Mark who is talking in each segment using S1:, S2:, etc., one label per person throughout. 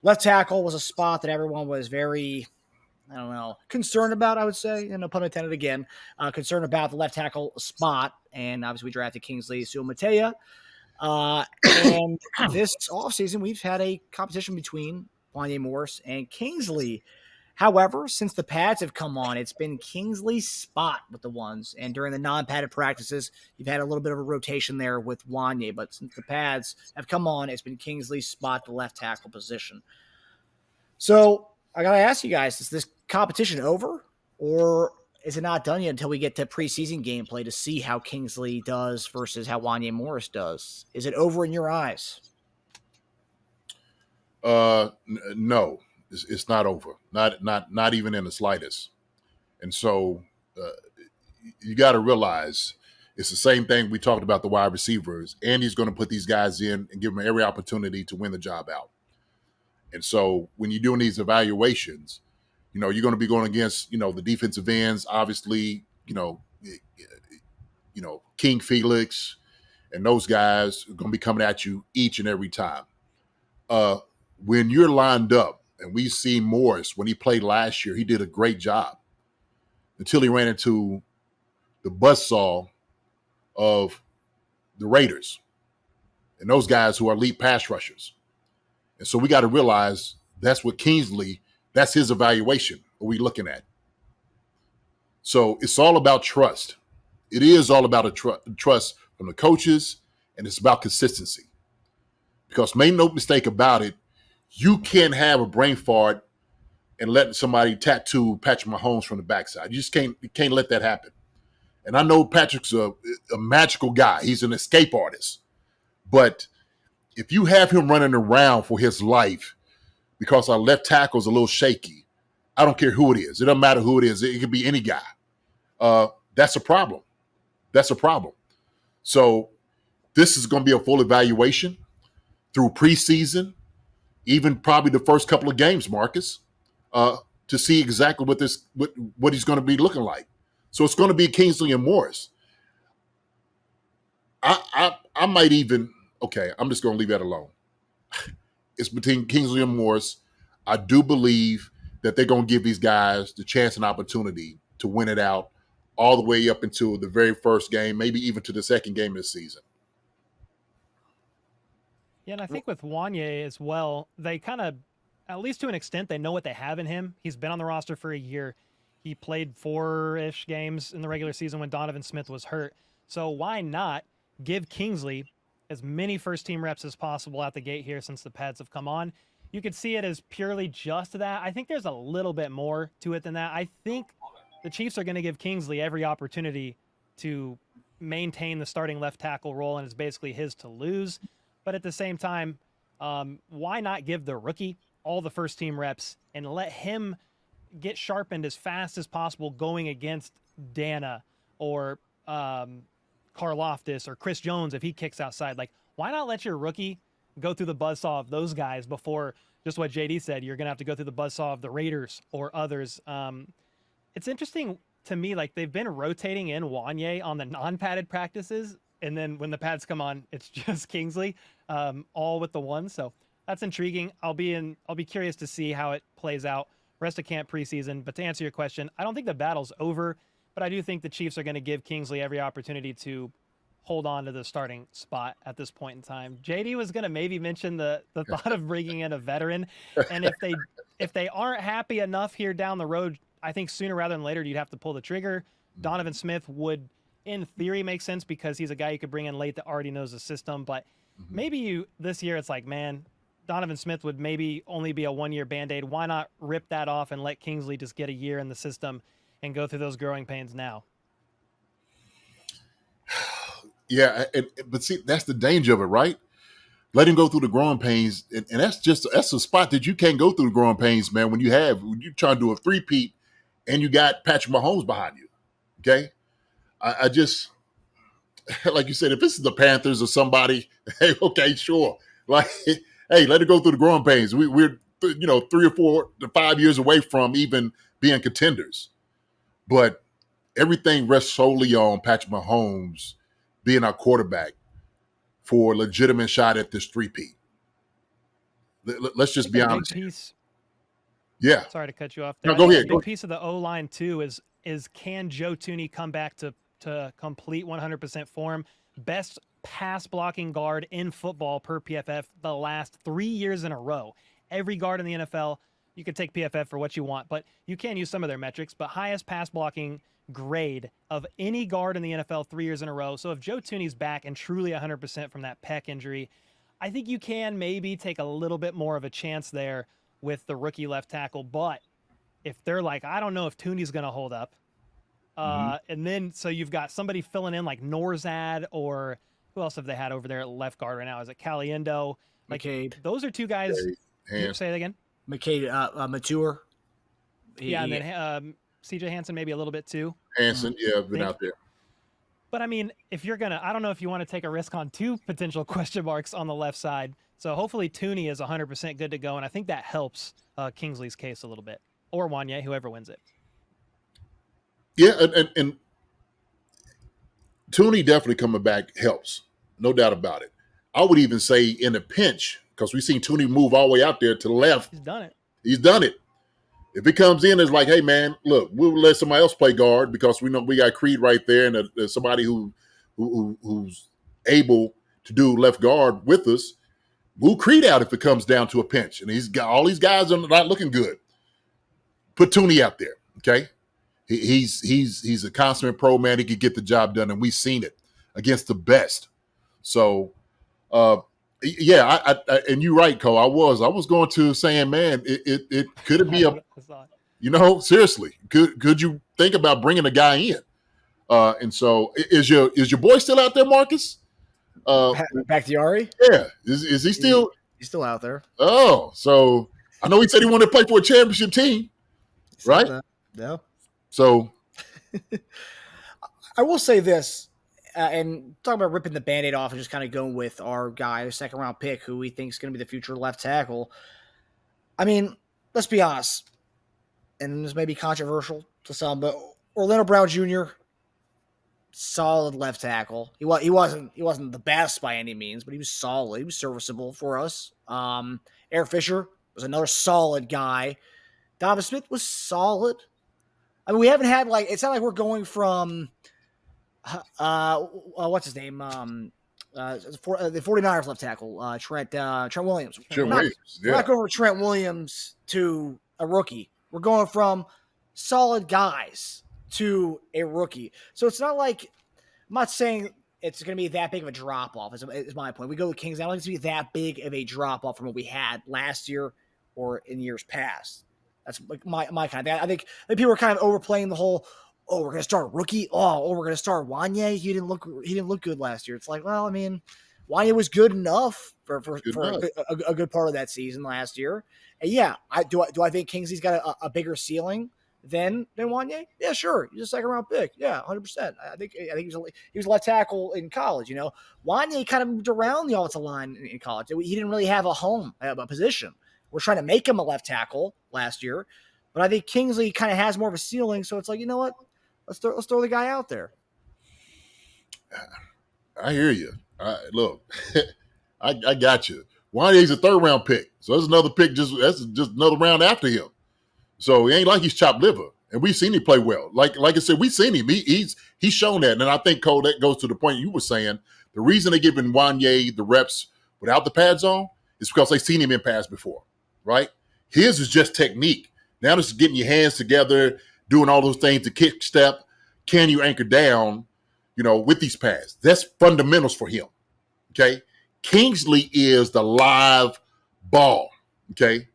S1: Left tackle was a spot that everyone was very, I don't know, concerned about, I would say, and no pun intended again, concerned about the left tackle spot. And obviously we drafted Kingsley Suamataia. And this offseason, we've had a competition between Wanya Morris and Kingsley. However, since the pads have come on, it's been Kingsley's spot with the ones. And during the non-padded practices, you've had a little bit of a rotation there with Wanya. But since the pads have come on, it's been Kingsley's spot, the left tackle position. So I got to ask you guys, is this competition over? Or is it not done yet until we get to preseason gameplay to see how Kingsley does versus how Wanya Morris does? Is it over in your eyes?
S2: No, it's not over. Not even in the slightest. And so you got to realize it's the same thing we talked about the wide receivers. Andy's going to put these guys in and give them every opportunity to win the job out. And so when you're doing these evaluations, you're going to be going against, the defensive ends, obviously, King Felix and those guys are going to be coming at you each and every time. When you're lined up, and we see Morris, when he played last year, he did a great job until he ran into the buzzsaw of the Raiders and those guys who are elite pass rushers. And so we got to realize that's what Kingsley, that's his evaluation. What we looking at? So it's all about trust. It is all about trust from the coaches, and it's about consistency. Because make no mistake about it, you can't have a brain fart and let somebody tattoo Patrick Mahomes from the backside. You can't let that happen. And I know Patrick's a magical guy. He's an escape artist. But if you have him running around for his life because our left tackle's a little shaky, I don't care who it is. It doesn't matter who it is. It could be any guy. That's a problem. That's a problem. So this is going to be a full evaluation through preseason, even probably the first couple of games, Marcus, to see exactly what he's going to be looking like. So it's going to be Kingsley and Morris. I might even, okay, I'm just going to leave that alone. It's between Kingsley and Morris. I do believe that they're going to give these guys the chance and opportunity to win it out all the way up into the very first game, maybe even to the second game of the season.
S3: Yeah, and I think with Wanya as well, they kind of, at least to an extent, they know what they have in him. He's been on the roster for a year. He played 4-ish games in the regular season when Donovan Smith was hurt. So why not give Kingsley as many first-team reps as possible at the gate here since the pads have come on? You could see it as purely just that. I think there's a little bit more to it than that. I think the Chiefs are going to give Kingsley every opportunity to maintain the starting left tackle role, and it's basically his to lose. But at the same time, why not give the rookie all the first-team reps and let him get sharpened as fast as possible going against Dana or Karlaftis or Chris Jones if he kicks outside? Like, why not let your rookie go through the buzzsaw of those guys before, just what JD said, you're going to have to go through the buzzsaw of the Raiders or others? It's interesting to me, like they've been rotating in Wanya on the non-padded practices, and then when the pads come on, it's just Kingsley, all with the one. So that's intriguing. I'll be curious to see how it plays out rest of camp preseason. But to answer your question, I don't think the battle's over, but I do think the Chiefs are going to give Kingsley every opportunity to hold on to the starting spot at this point in time. JD was going to maybe mention the thought of bringing in a veteran, and if they aren't happy enough here down the road, I think sooner rather than later you'd have to pull the trigger. Donovan Smith would, in theory, make sense because he's a guy you could bring in late that already knows the system. But maybe this year it's like, man, Donovan Smith would maybe only be a one-year Band-Aid. Why not rip that off and let Kingsley just get a year in the system and go through those growing pains now?
S2: Yeah, but see, that's the danger of it, right? Let him go through the growing pains, and that's a spot that you can't go through the growing pains, man. When you're trying to do a three-peat, and you got Patrick Mahomes behind you, okay? I just, like you said, if this is the Panthers or somebody, hey, okay, sure. Like, hey, let it go through the growing pains. We're 3 or 4 to 5 years away from even being contenders. But everything rests solely on Patrick Mahomes being our quarterback for a legitimate shot at this three-peat. let's just be honest.
S3: Piece.
S2: Yeah.
S3: Sorry to cut you off there.
S2: No, go ahead.
S3: A big piece of the O-line too is can Joe Thuney come back to complete 100% form? Best pass blocking guard in football per PFF the last 3 years in a row. Every guard in the NFL, you can take PFF for what you want, but you can use some of their metrics, but highest pass blocking grade of any guard in the NFL 3 years in a row. So if Joe Thuney's back and truly 100% from that pec injury, I think you can maybe take a little bit more of a chance there with the rookie left tackle. But if they're like, I don't know if Thuney's going to hold up, and then so you've got somebody filling in like Norzad, or who else have they had over there at left guard right now? Is it Caliendo? Like
S1: McCade.
S3: Those are two guys. Say it again.
S1: McCade, Mature.
S3: And then CJ Hansen maybe a little bit too.
S2: Hansen, been out there.
S3: But I mean, if you're gonna, I don't know if you want to take a risk on two potential question marks on the left side. So hopefully Thuney is 100% good to go, and I think that helps Kingsley's case a little bit, or Wanya, whoever wins it.
S2: Yeah, and Thuney definitely coming back helps, no doubt about it. I would even say in a pinch, because we've seen Thuney move all the way out there to the left.
S3: He's done it.
S2: He's done it. If he comes in, it's like, hey, man, look, we'll let somebody else play guard because we know we got Creed right there, and there's somebody who's able to do left guard with us. Move Creed out if it comes down to a pinch, and he's got all these guys are not looking good. Put Thuney out there, okay? He's a consummate pro, man. He could get the job done, and we've seen it against the best. So, yeah, I and you're right, Cole. I was going to saying, man, it could it be a, seriously, could you think about bringing a guy in? And so, is your boy still out there, Marcus?
S1: Bakhtiari?
S2: Yeah, is he still?
S1: He's still out there.
S2: Oh, so I know he said he wanted to play for a championship team, right?
S1: No.
S2: So,
S1: I will say this, and talking about ripping the Band-Aid off and just kind of going with our guy, a second-round pick, who we think is going to be the future left tackle. I mean, let's be honest, and this may be controversial to some, but Orlando Brown Jr., solid left tackle. He wasn't the best by any means, but he was solid. He was serviceable for us. Eric Fisher was another solid guy. Donovan Smith was solid. I mean, we haven't had it's not like we're going from what's his name? The 49ers left tackle, Trent Williams. We're not going from Trent Williams to a rookie. We're going from solid guys to a rookie. So it's not like, I'm not saying it's going to be that big of a drop off, is my point. We go with Kings. I don't think it's going to be that big of a drop off from what we had last year or in years past. That's like my kind of thing. I think people are kind of overplaying the whole, we're going to start a rookie. We're going to start Wanya. He didn't look good last year. It's like, well, I mean, Wanya was good enough for a good part of that season last year. And yeah, do I think Kingsley's got a bigger ceiling than Wanya? Yeah, sure. He's a second round pick. Yeah, 100%. I think he was a left tackle in college. Wanya kind of moved around the offensive line in college. He didn't really have a position. We're trying to make him a left tackle last year, but I think Kingsley kind of has more of a ceiling. So it's like, you know what? Let's throw the guy out there.
S2: I hear you. Look, I got you. Wanya's a third round pick, so that's another pick. That's just another round after him. So it ain't like he's chopped liver, and we've seen him play well. Like I said, we've seen him. He's shown that, and I think, Cole, that goes to the point you were saying. The reason they're giving Wanya the reps without the pads on is because they've seen him in pads before, right? His is just technique. Now this is getting your hands together, doing all those things, the kick step. Can you anchor down, with these pads? That's fundamentals for him, okay? Kingsley is the live ball, okay?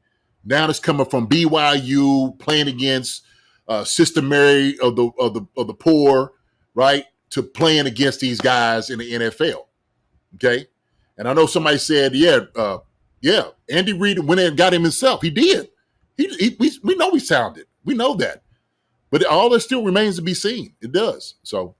S2: Now it's coming from BYU, playing against systematic of the poor, right, to playing against these guys in the NFL, okay? And I know somebody said, Andy Reid went in and got him himself. He did. We know he sounded. We know that. But all that still remains to be seen. It does. So,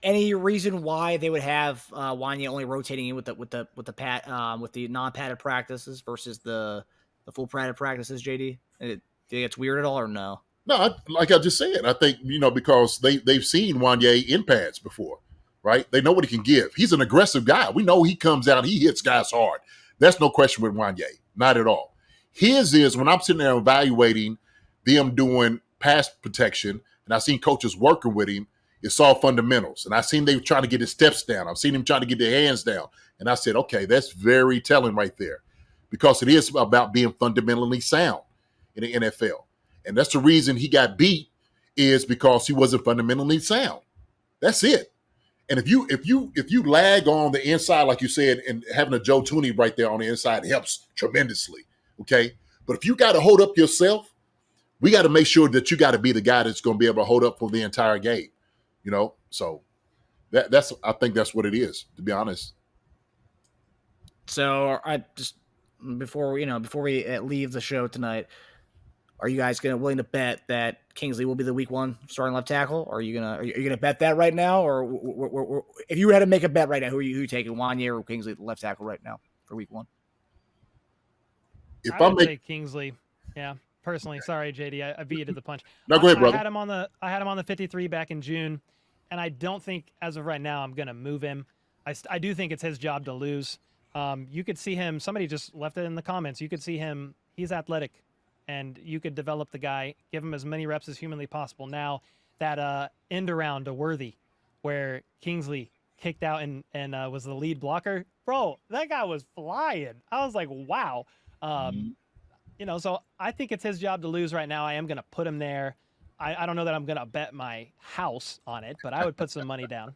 S1: any reason why they would have Wanya only rotating in with the non-padded practices versus the full padded practices? JD, do you think it's weird at all or no?
S2: No, like I just said, I think because they've seen Wanya in pads before, right? They know what he can give. He's an aggressive guy. We know he comes out, he hits guys hard. That's no question with Wanya. Not at all. His is when I'm sitting there evaluating them doing pass protection, and I've seen coaches working with him, it's all fundamentals. And I've seen they trying to get his steps down. I've seen him trying to get their hands down. And I said, okay, that's very telling right there, because it is about being fundamentally sound in the NFL. And that's the reason he got beat, is because he wasn't fundamentally sound. That's it. And if you lag on the inside, like you said, and having a Joe Tooney right there on the inside helps tremendously. Okay. But if you got to hold up yourself, we got to make sure that you got to be the guy that's going to be able to hold up for the entire game. So that's I think that's what it is, to be honest.
S1: So I just before we leave the show tonight, are you guys willing to bet that Kingsley will be the week 1 starting left tackle? Or are you gonna bet that right now? Or if you had to make a bet right now, who are you taking, Wanya or Kingsley left tackle right now for week 1?
S3: I would say Kingsley. Yeah, personally. Sorry, JD, I beat you to the punch.
S2: No, go ahead, brother.
S3: I had him on the 53 back in June, and I don't think as of right now I'm gonna move him. I do think it's his job to lose. You could see him. Somebody just left it in the comments. You could see him. He's athletic, and you could develop the guy, give him as many reps as humanly possible. Now that end around to Worthy, where Kingsley kicked out and was the lead blocker, bro, that guy was flying. I was like, wow. So I think it's his job to lose right now. I am going to put him there. I don't know that I'm going to bet my house on it, but I would put some money down.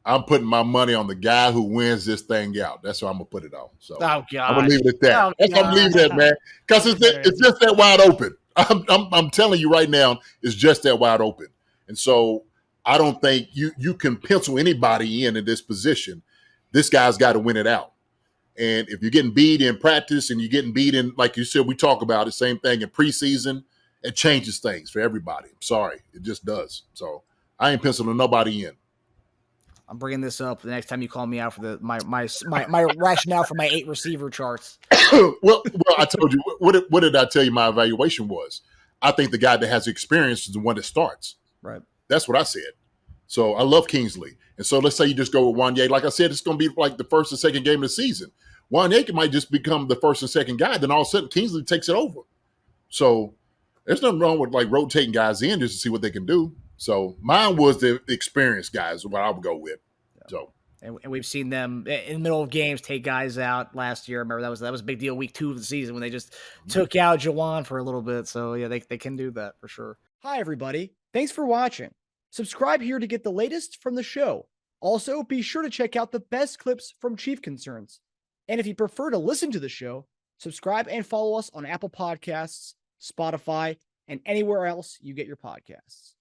S2: I'm putting my money on the guy who wins this thing out. That's what I'm going to put it on. So
S1: I'm
S2: going to leave it at that. That's what I'm leaving it at, man. Because it's just that wide open. I'm telling you right now, it's just that wide open. And so I don't think you can pencil anybody in this position. This guy's got to win it out. And if you're getting beat in practice and you're getting beat in, like you said, we talk about the same thing in preseason, it changes things for everybody. I'm sorry. It just does. So I ain't penciling nobody in.
S1: I'm bringing this up the next time you call me out for my rationale for my 8 receiver charts.
S2: well, I told you, what did I tell you my evaluation was? I think the guy that has experience is the one that starts.
S1: Right.
S2: That's what I said. So I love Kingsley. And so let's say you just go with Wanya. Like I said, it's going to be like the first and second game of the season. Wanya might just become the first and second guy. Then all of a sudden Kingsley takes it over. So there's nothing wrong with like rotating guys in just to see what they can do. So mine was the experienced guys, what I would go with. Yeah. So
S1: and we've seen them in the middle of games take guys out last year. I remember that was a big deal week 2 of the season when they just took out Jawan for a little bit. So yeah, they can do that for sure. Hi everybody. Thanks for watching. Subscribe here to get the latest from the show. Also, be sure to check out the best clips from Chief Concerns. And if you prefer to listen to the show, subscribe and follow us on Apple Podcasts, Spotify, and anywhere else you get your podcasts.